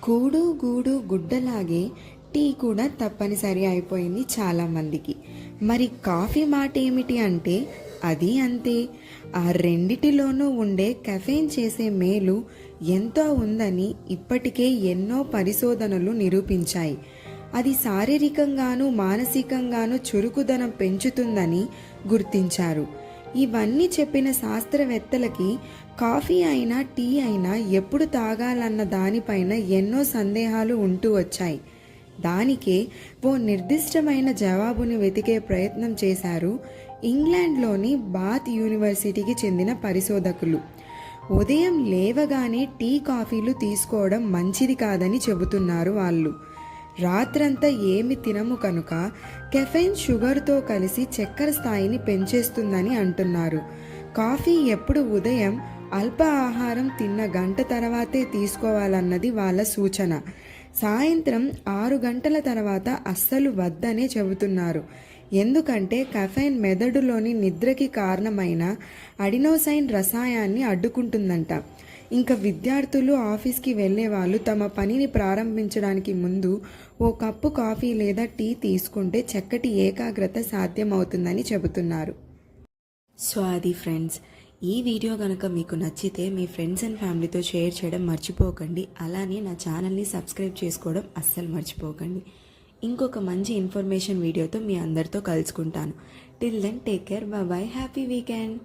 కూడు గూడు గుడ్డలాగే టీ కూడా తప్పనిసరి అయిపోయింది చాలామందికి. మరి కాఫీ మాట ఏమిటి అంటే అది అంతే. ఆ రెండిటిలోనూ ఉండే కెఫెయిన్ చేసే మేలు ఎంతో ఉందని ఇప్పటికే ఎన్నో పరిశోధనలు నిరూపించాయి. అది శారీరకంగానూ మానసికంగానూ చురుకుదనం పెంచుతుందని గుర్తించారు. ఇవన్నీ చెప్పిన శాస్త్రవేత్తలకి కాఫీ అయినా టీ అయినా ఎప్పుడు తాగాలన్న దానిపైన ఎన్నో సందేహాలు ఉంటూ వచ్చాయి. దానికే ఓ నిర్దిష్టమైన జవాబుని వెతికే ప్రయత్నం చేశారు ఇంగ్లాండ్లోని బాత్ యూనివర్సిటీకి చెందిన పరిశోధకులు. ఉదయం లేవగానే టీ కాఫీలు తీసుకోవడం మంచిది కాదని చెబుతున్నారు వాళ్ళు. రాత్రంతా ఏమి తినము కనుక కెఫెయిన్ షుగర్తో కలిసి చక్కెర స్థాయిని పెంచేస్తుందని అంటున్నారు. కాఫీ ఎప్పుడు ఉదయం అల్ప ఆహారం తిన్న గంట తర్వాతే తీసుకోవాలన్నది వాళ్ళ సూచన. సాయంత్రం 6 గంటల తర్వాత అస్సలు వద్దనే చెబుతున్నారు. ఎందుకంటే కెఫెయిన్ మెదడులోని నిద్రకి కారణమైన అడినోసైన్ రసాయనాన్ని అడ్డుకుంటుందంట. ఇంకా విద్యార్థులు, ఆఫీస్కి వెళ్ళే వాళ్ళు తమ పనిని ప్రారంభించడానికి ముందు ఓ కప్పు కాఫీ లేదా టీ తీసుకుంటే చక్కటి ఏకాగ్రత సాధ్యమవుతుందని చెబుతున్నారు. సో అది ఫ్రెండ్స్, ఈ వీడియో కనుక మీకు నచ్చితే మీ ఫ్రెండ్స్ అండ్ ఫ్యామిలీతో షేర్ చేయడం మర్చిపోకండి. అలానే నా ఛానల్ని సబ్స్క్రైబ్ చేసుకోవడం అస్సలు మర్చిపోకండి. ఇంకొక మంచి ఇన్ఫర్మేషన్ వీడియోతో మీ అందరితో కలుసుకుంటాను. Till then take care, bye, happy weekend.